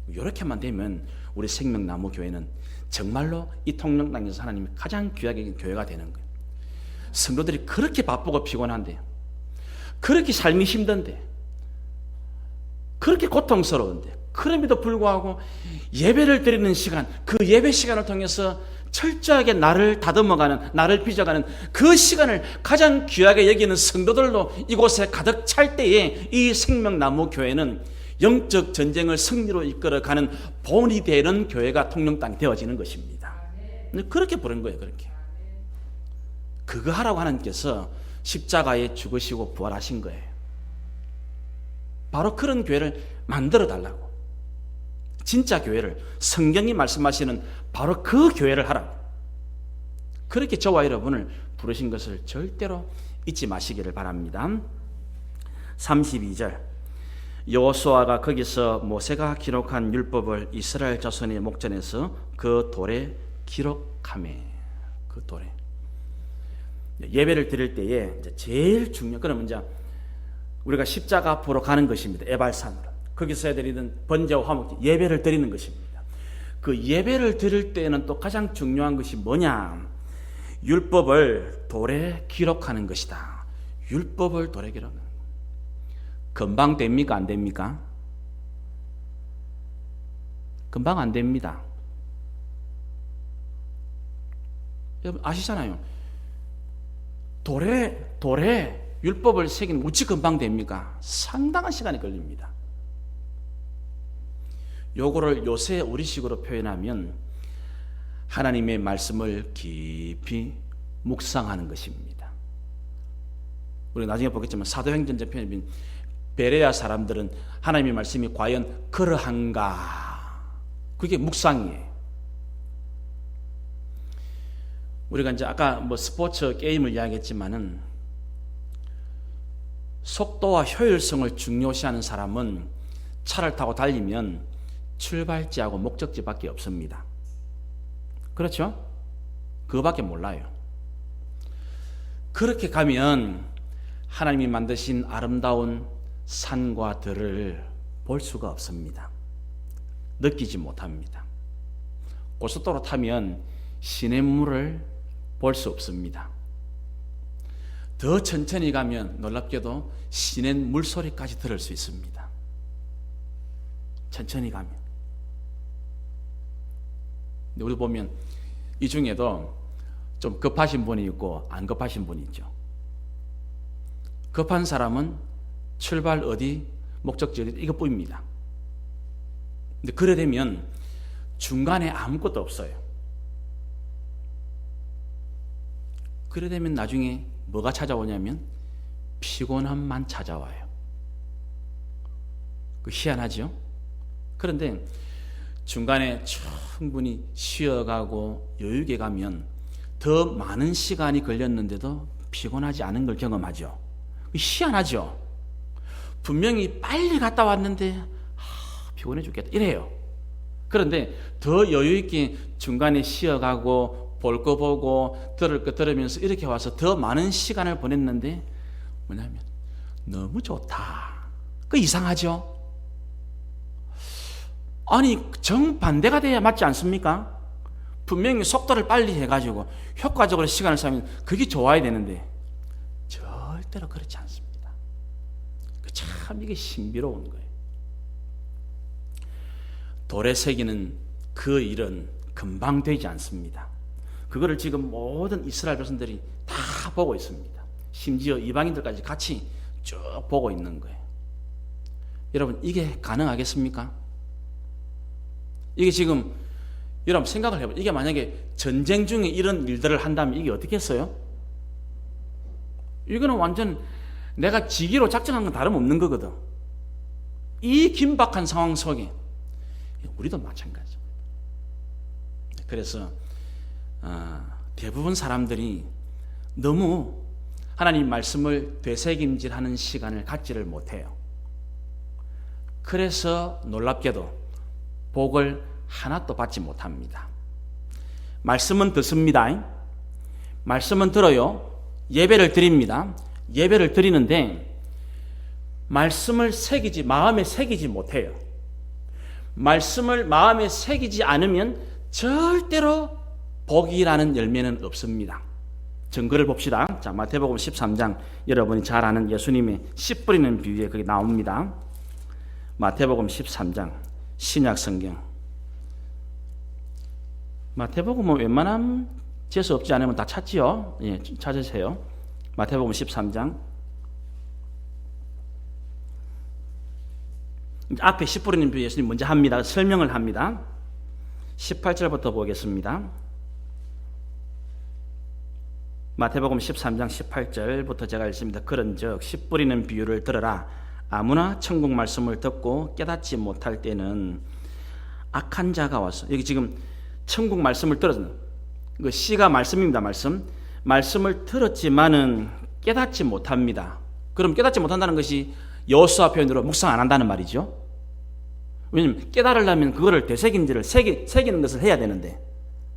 이렇게만 되면 우리 생명나무 교회는 정말로 이 통영 땅에서 하나님이 가장 귀하게 여긴 교회가 되는 거예요. 성도들이 그렇게 바쁘고 피곤한데, 그렇게 삶이 힘든데, 그렇게 고통스러운데, 그럼에도 불구하고 예배를 드리는 시간, 그 예배 시간을 통해서 철저하게 나를 다듬어가는, 나를 빚어가는 그 시간을 가장 귀하게 여기는 성도들로 이곳에 가득 찰 때에 이 생명나무 교회는 영적 전쟁을 승리로 이끌어가는 본이 되는 교회가 통영 땅이 되어지는 것입니다. 그렇게 부른 거예요. 그렇게 그거 하라고 하나님께서 십자가에 죽으시고 부활하신 거예요. 바로 그런 교회를 만들어 달라고, 진짜 교회를, 성경이 말씀하시는 바로 그 교회를 하라고, 그렇게 저와 여러분을 부르신 것을 절대로 잊지 마시기를 바랍니다. 32절, 여호수아가 거기서 모세가 기록한 율법을 이스라엘 자손의 목전에서 그 돌에 기록하매. 그 돌에 예배를 드릴 때에 제일 중요한, 그러면 이제 우리가 십자가 앞으로 가는 것입니다. 에발산으로. 거기서 해드리는 번제와 화목제, 예배를 드리는 것입니다. 그 예배를 드릴 때에는 또 가장 중요한 것이 뭐냐? 율법을 돌에 기록하는 것이다. 율법을 돌에 기록하는 것. 금방 됩니까? 안 됩니까? 금방 안 됩니다. 여러분 아시잖아요. 돌에 율법을 새기는 어찌 금방 됩니까? 상당한 시간이 걸립니다. 요거를 요새 우리식으로 표현하면 하나님의 말씀을 깊이 묵상하는 것입니다. 우리가 나중에 보겠지만 사도행전적 표현이 베레아 사람들은 하나님의 말씀이 과연 그러한가, 그게 묵상이에요. 우리가 이제 아까 뭐 스포츠 게임을 이야기했지만은 속도와 효율성을 중요시하는 사람은 차를 타고 달리면 출발지하고 목적지밖에 없습니다. 그렇죠? 그거밖에 몰라요. 그렇게 가면 하나님이 만드신 아름다운 산과 들을 볼 수가 없습니다. 느끼지 못합니다. 고속도로 타면 시냇물을 볼 수 없습니다. 더 천천히 가면 놀랍게도 시냇 물소리까지 들을 수 있습니다. 천천히 가면. 근데 우리 보면 이 중에도 좀 급하신 분이 있고 안 급하신 분이 있죠. 급한 사람은 출발 어디, 목적지 어디, 이것뿐입니다. 근데 그래 되면 중간에 아무것도 없어요. 그래 되면 나중에 뭐가 찾아오냐면 피곤함만 찾아와요. 그 희한하죠? 그런데 중간에 충분히 쉬어가고 여유있게 가면 더 많은 시간이 걸렸는데도 피곤하지 않은 걸 경험하죠. 희한하죠? 분명히 빨리 갔다 왔는데 피곤해 죽겠다 이래요. 그런데 더 여유있게 중간에 쉬어가고 볼 거 보고 들을 거 들으면서 이렇게 와서 더 많은 시간을 보냈는데 뭐냐면 너무 좋다. 그 이상하죠? 아니 정반대가 돼야 맞지 않습니까? 분명히 속도를 빨리 해가지고 효과적으로 시간을 쓰면 그게 좋아야 되는데 절대로 그렇지 않습니다. 참 이게 신비로운 거예요. 돌에 새기는 그 일은 금방 되지 않습니다. 그거를 지금 모든 이스라엘 백성들이 다 보고 있습니다. 심지어 이방인들까지 같이 쭉 보고 있는 거예요. 여러분 이게 가능하겠습니까? 이게 지금 여러분 생각을 해보세요. 이게 만약에 전쟁 중에 이런 일들을 한다면 이게 어떻겠어요? 이거는 완전 내가 지기로 작정한 건 다름없는 거거든. 이 긴박한 상황 속에 우리도 마찬가지죠. 그래서 대부분 사람들이 너무 하나님 말씀을 되새김질하는 시간을 갖지를 못해요. 그래서 놀랍게도 복을 하나도 받지 못합니다. 말씀은 듣습니다. 말씀은 들어요. 예배를 드립니다. 예배를 드리는데 말씀을 마음에 새기지 못해요. 말씀을 마음에 새기지 않으면 절대로 복이라는 열매는 없습니다. 증거를 봅시다. 자, 마태복음 13장, 여러분이 잘 아는 예수님의 씨 뿌리는 비유에 그게 나옵니다. 마태복음 13장, 신약 성경. 마태복음은 웬만하면 재수 없지 않으면 다 찾지요. 예, 찾으세요. 마태복음 13장. 앞에 씨 뿌리는 비유 예수님 먼저 합니다. 설명을 합니다. 18절부터 보겠습니다. 마태복음 13장 18절부터 제가 읽습니다. 그런즉 씨 뿌리는 비유를 들으라. 아무나 천국 말씀을 듣고 깨닫지 못할 때는 악한 자가 와서, 여기 지금 천국 말씀을 들었는 그 씨가 말씀입니다. 말씀을 들었지만은 깨닫지 못합니다. 그럼 깨닫지 못한다는 것이 여호수아 표현으로 묵상 안 한다는 말이죠. 왜냐하면 깨달으려면 그거를 되새김질을 새기는 것을 해야 되는데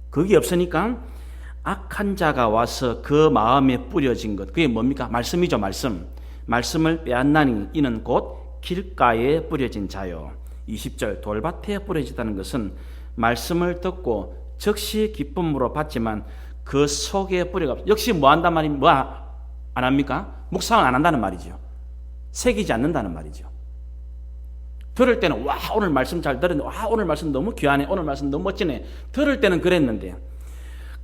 그게 없으니까 악한 자가 와서 그 마음에 뿌려진 것, 그게 뭡니까? 말씀이죠. 말씀을 빼앗나니 이는 곧 길가에 뿌려진 자요. 20절 돌밭에 뿌려지다는 것은 말씀을 듣고 즉시 기쁨으로 받지만 그 속에 뿌리가 역시 뭐 한단 말이 뭐 안 합니까? 묵상을 안 한다는 말이죠. 새기지 않는다는 말이죠. 들을 때는 와 오늘 말씀 잘 들었네, 와 오늘 말씀 너무 귀하네, 오늘 말씀 너무 멋지네. 들을 때는 그랬는데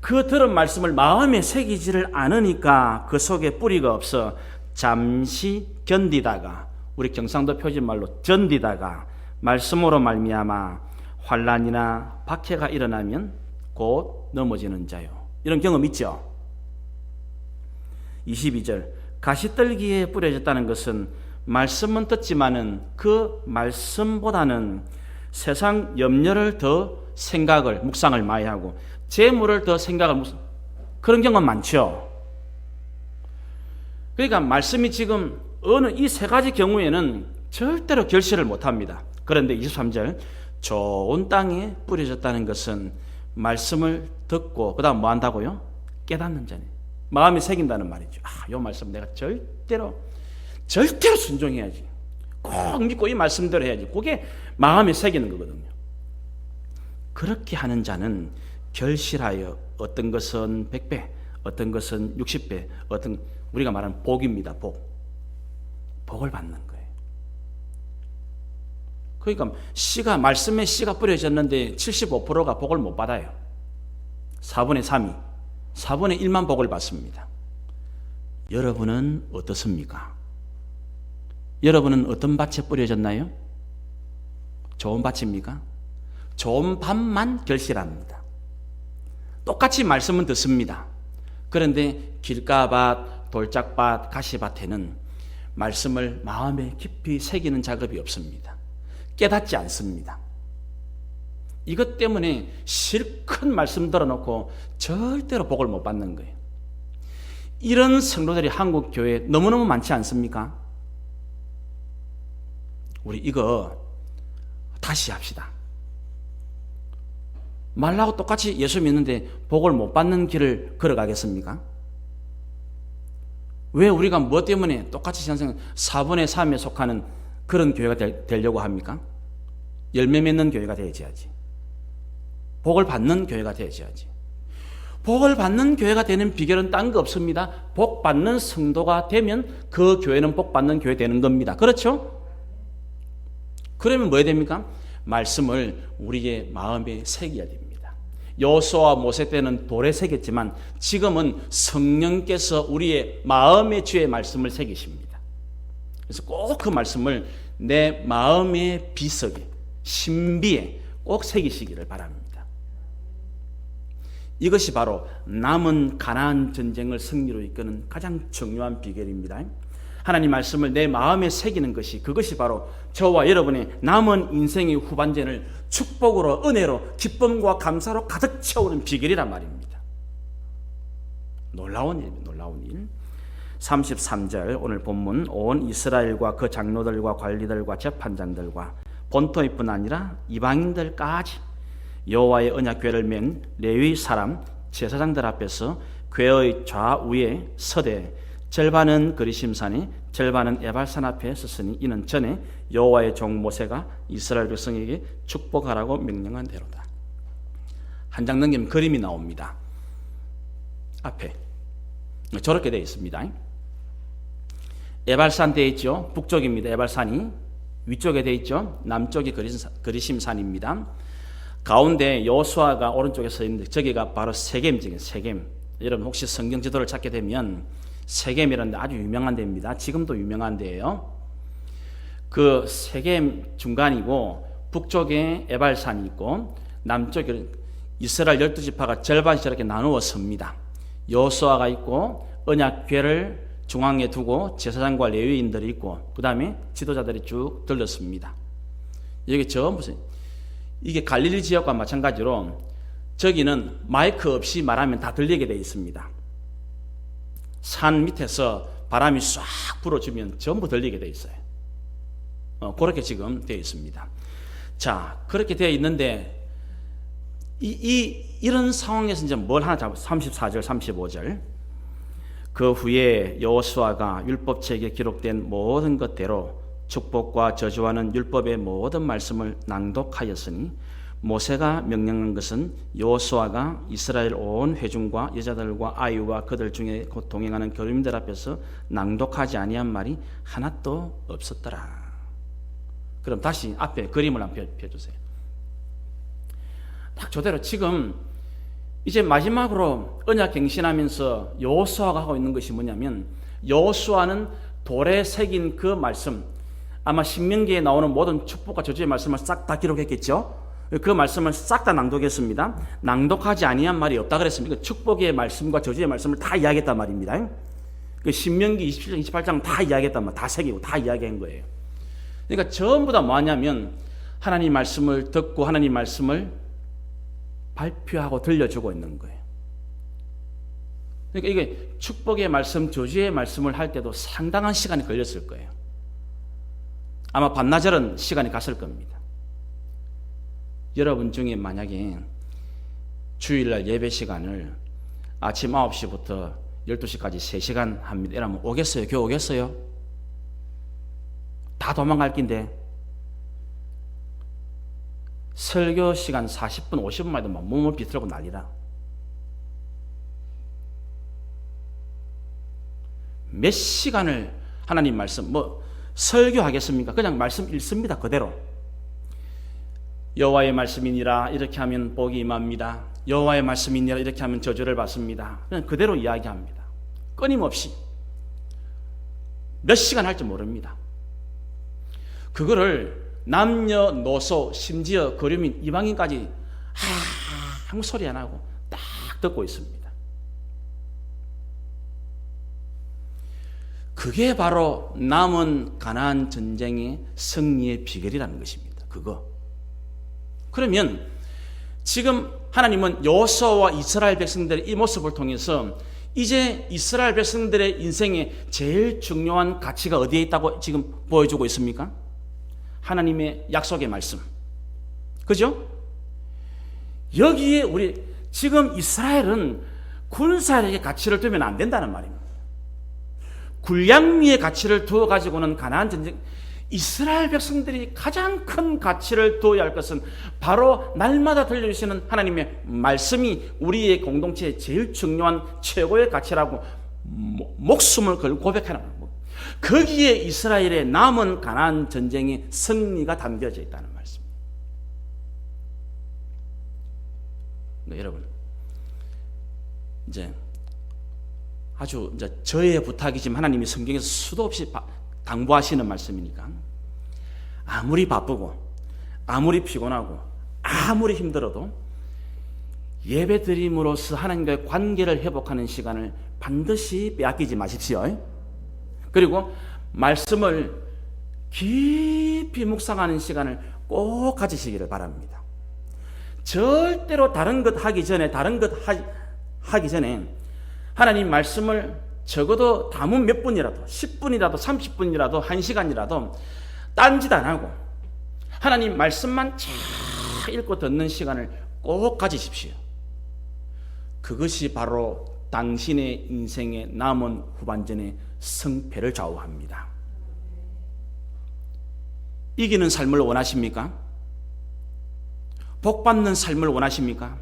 그 들은 말씀을 마음에 새기지를 않으니까 그 속에 뿌리가 없어 잠시 견디다가, 우리 경상도 표준말로 견디다가 말씀으로 말미암아 환난이나 박해가 일어나면 곧 넘어지는 자요. 이런 경험 있죠. 22절 가시떨기에 뿌려졌다는 것은 말씀은 듣지만은 그 말씀보다는 세상 염려를 더 생각을 묵상을 많이 하고 재물을 더 생각을 그런 경우가 많죠. 그러니까 말씀이 지금 어느 이 세 가지 경우에는 절대로 결실을 못합니다. 그런데 23절 좋은 땅에 뿌려졌다는 것은 말씀을 듣고 그 다음 뭐 한다고요? 깨닫는 자네. 마음에 새긴다는 말이죠. 이 말씀 내가 절대로 순종해야지. 꼭 믿고 이 말씀대로 해야지. 그게 마음에 새기는 거거든요. 그렇게 하는 자는 결실하여 어떤 것은 100배, 어떤 것은 60배, 어떤 우리가 말하는 복입니다. 복을 받는 거예요. 그러니까 말씀에 씨가 뿌려졌는데 75%가 복을 못 받아요. 4분의 3이 4분의 1만 복을 받습니다. 여러분은 어떻습니까? 여러분은 어떤 밭에 뿌려졌나요? 좋은 밭입니까? 좋은 밭만 결실합니다. 똑같이 말씀은 듣습니다. 그런데 길가밭, 돌짝밭, 가시밭에는 말씀을 마음에 깊이 새기는 작업이 없습니다. 깨닫지 않습니다. 이것 때문에 실컷 말씀 들어놓고 절대로 복을 못 받는 거예요. 이런 성도들이 한국 교회에 너무너무 많지 않습니까? 우리 이거 다시 합시다. 말하고 똑같이 예수 믿는데 복을 못 받는 길을 걸어가겠습니까? 왜 우리가 뭐 때문에 똑같이 신앙생활 4분의 3에 속하는 그런 교회가 되려고 합니까? 열매 맺는 교회가 되어야지. 복을 받는 교회가 되어야지. 복을 받는 교회가 되는 비결은 딴 거 없습니다. 복 받는 성도가 되면 그 교회는 복 받는 교회 되는 겁니다. 그렇죠? 그러면 뭐 해야 됩니까? 말씀을 우리의 마음에 새겨야 됩니다. 여호수아와 모세 때는 돌에 새겼지만 지금은 성령께서 우리의 마음의 주의 말씀을 새기십니다. 그래서 꼭 그 말씀을 내 마음의 비석에, 신비에 꼭 새기시기를 바랍니다. 이것이 바로 남은 가나안 전쟁을 승리로 이끄는 가장 중요한 비결입니다. 하나님 말씀을 내 마음에 새기는 것이, 그것이 바로 저와 여러분의 남은 인생의 후반전을 축복으로 은혜로 기쁨과 감사로 가득 채우는 비결이란 말입니다. 놀라운 일입니다. 놀라운 일. 33절 오늘 본문 온 이스라엘과 그 장로들과 관리들과 재판장들과 본토뿐 아니라 이방인들까지 여호와의 언약궤를 맨 레위 사람 제사장들 앞에서 궤의 좌우에 서되 절반은 그리심산이 절반은 에발산 앞에 섰으니 이는 전에 여호와의 종 모세가 이스라엘 백성에게 축복하라고 명령한 대로다. 한 장 넘기면 그림이 나옵니다. 앞에 저렇게 되어 있습니다. 에발산 되어 있죠. 북쪽입니다. 에발산이 위쪽에 되어 있죠. 남쪽이 그리심산입니다. 가운데 여호수아가 오른쪽에 서 있는데 저기가 바로 세겜지긴 세겜. 여러분 혹시 성경 지도를 찾게 되면 세겜이라는 데 아주 유명한 데입니다. 지금도 유명한 데예요. 그 세겜 중간이고 북쪽에 에발산이 있고 남쪽에 이스라엘 12지파가 절반씩 저렇게 나누어 섭니다. 여호수아가 있고 언약궤를 중앙에 두고 제사장과 레위인들이 있고 그 다음에 지도자들이 쭉 들렀습니다. 여기 전부 이게 갈릴리 지역과 마찬가지로 저기는 마이크 없이 말하면 다 들리게 되어 있습니다. 산 밑에서 바람이 싹 불어주면 전부 들리게 되어 있어요. 그렇게 지금 되어 있습니다. 자, 그렇게 되어 있는데 이런 상황에서 이제 뭘 하나 잡아 34절 35절 그 후에 여호수아가 율법책에 기록된 모든 것대로 축복과 저주하는 율법의 모든 말씀을 낭독하였으니 모세가 명령한 것은 여호수아가 이스라엘 온 회중과 여자들과 아이와 그들 중에 곧 동행하는 교류민들 앞에서 낭독하지 아니한 말이 하나도 없었더라. 그럼 다시 앞에 그림을 한번 펴주세요. 딱 저대로 지금 이제 마지막으로 언약 갱신하면서 여호수아가 하고 있는 것이 뭐냐면 여호수아는 돌에 새긴 그 말씀 아마 신명기에 나오는 모든 축복과 저주의 말씀을 싹 다 기록했겠죠. 그 말씀을 싹 다 낭독했습니다. 낭독하지 아니한 말이 없다 그랬습니다. 축복의 말씀과 저주의 말씀을 다 이야기했단 말입니다. 그 신명기 27장 28장 다 이야기했단 말, 다 새기고 다 이야기한 거예요. 그러니까 전부 다 뭐냐면 하나님 말씀을 듣고 하나님 말씀을 발표하고 들려주고 있는 거예요. 그러니까 이게 축복의 말씀, 저주의 말씀을 할 때도 상당한 시간이 걸렸을 거예요. 아마 반나절은 시간이 갔을 겁니다. 여러분 중에 만약에 주일날 예배 시간을 아침 9시부터 12시까지 3시간 합니다. 이러면 오겠어요? 교회 오겠어요? 다 도망갈 낀데 설교 시간 40분, 50분만 해도 막 몸을 비틀고 난리다. 몇 시간을 하나님 말씀, 설교하겠습니까? 그냥 말씀 읽습니다. 그대로. 여호와의 말씀이니라 이렇게 하면 복이 임합니다. 여호와의 말씀이니라 이렇게 하면 저주를 받습니다. 그냥 그대로 이야기합니다. 끊임없이. 몇 시간 할지 모릅니다. 그거를 남녀노소 심지어 거류민 이방인까지 아무 소리 안 하고 딱 듣고 있습니다. 그게 바로 남은 가나안 전쟁의 승리의 비결이라는 것입니다. 그거. 그러면 지금 하나님은 여호수아와 이스라엘 백성들의 이 모습을 통해서 이제 이스라엘 백성들의 인생에 제일 중요한 가치가 어디에 있다고 지금 보여주고 있습니까? 하나님의 약속의 말씀. 그죠? 여기에 우리 지금 이스라엘은 군사력의 가치를 두면 안 된다는 말입니다. 군량미의 가치를 두어 가지고는 가나안 전쟁 이스라엘 백성들이 가장 큰 가치를 두어야 할 것은 바로 날마다 들려주시는 하나님의 말씀이 우리의 공동체의 제일 중요한 최고의 가치라고 목숨을 걸고 고백하는 거예요. 거기에 이스라엘의 남은 가나안 전쟁의 승리가 담겨져 있다는 말씀입니다. 네, 여러분 이제 아주 이제 저의 부탁이지만 하나님이 성경에서 수도 없이 당부하시는 말씀이니까 아무리 바쁘고 아무리 피곤하고 아무리 힘들어도 예배 드림으로써 하나님과의 관계를 회복하는 시간을 반드시 빼앗기지 마십시오. 그리고 말씀을 깊이 묵상하는 시간을 꼭 가지시기를 바랍니다. 절대로 다른 것 하기 전에 하나님 말씀을 적어도 담은 몇 분이라도 10분이라도 30분이라도 1시간이라도 딴짓 안 하고 하나님 말씀만 잘 읽고 듣는 시간을 꼭 가지십시오. 그것이 바로 당신의 인생의 남은 후반전의 승패를 좌우합니다. 이기는 삶을 원하십니까? 복받는 삶을 원하십니까?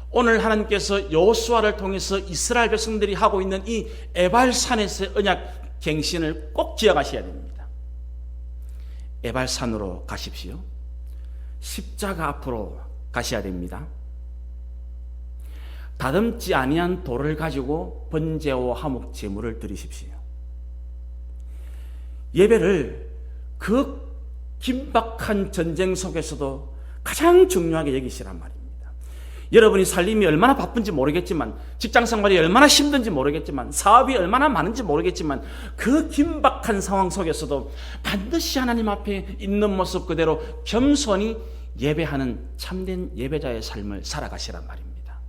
오늘 하나님께서 여호수아를 통해서 이스라엘 백성들이 하고 있는 이 에발산에서의 언약 갱신을 꼭 기억하셔야 됩니다. 에발산으로 가십시오. 십자가 앞으로 가셔야 됩니다. 다듬지 아니한 돌을 가지고 번제와 화목 제물을 드리십시오. 예배를 그 긴박한 전쟁 속에서도 가장 중요하게 여기시란 말입니다. 여러분이 살림이 얼마나 바쁜지 모르겠지만, 직장 생활이 얼마나 힘든지 모르겠지만, 사업이 얼마나 많은지 모르겠지만, 그 긴박한 상황 속에서도 반드시 하나님 앞에 있는 모습 그대로 겸손히 예배하는 참된 예배자의 삶을 살아가시란 말입니다.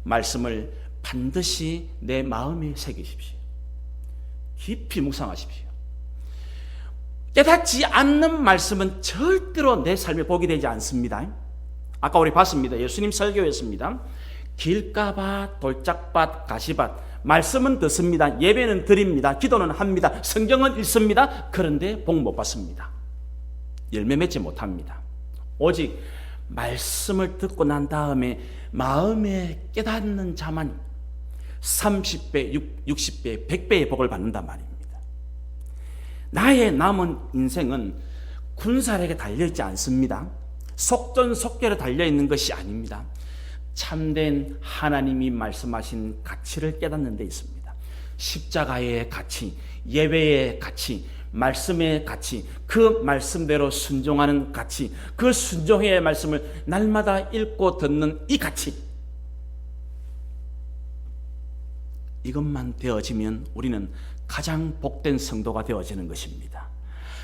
말씀을 반드시 내 마음에 새기십시오. 깊이 묵상하십시오. 깨닫지 않는 말씀은 절대로 내 삶에 복이 되지 않습니다. 아까 우리 봤습니다. 예수님 설교였습니다. 길가밭, 돌짝밭, 가시밭. 말씀은 듣습니다. 예배는 드립니다. 기도는 합니다. 성경은 읽습니다. 그런데 복 못 받습니다. 열매 맺지 못합니다. 오직 말씀을 듣고 난 다음에 마음에 깨닫는 자만 30배, 60배, 100배의 복을 받는단 말입니다. 나의 남은 인생은 군살에게 달려있지 않습니다. 속전속결에 달려있는 것이 아닙니다. 참된 하나님이 말씀하신 가치를 깨닫는 데 있습니다. 십자가의 가치, 예배의 가치, 말씀의 가치, 그 말씀대로 순종하는 가치, 그 순종의 말씀을 날마다 읽고 듣는 이 가치, 이것만 되어지면 우리는 가장 복된 성도가 되어지는 것입니다.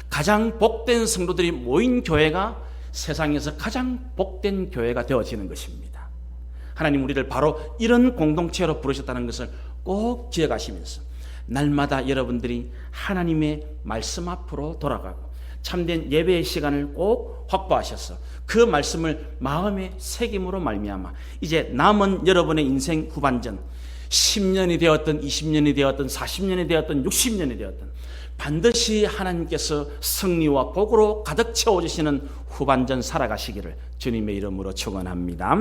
가장 복된 성도들이 모인 교회가 세상에서 가장 복된 교회가 되어지는 것입니다. 하나님 우리를 바로 이런 공동체로 부르셨다는 것을 꼭 기억하시면서 날마다 여러분들이 하나님의 말씀 앞으로 돌아가고 참된 예배의 시간을 꼭 확보하셔서 그 말씀을 마음에 새김으로 말미암아 이제 남은 여러분의 인생 후반전 10년이 되었든 20년이 되었든 40년이 되었든 60년이 되었든 반드시 하나님께서 승리와 복으로 가득 채워주시는 후반전 살아가시기를 주님의 이름으로 축원합니다.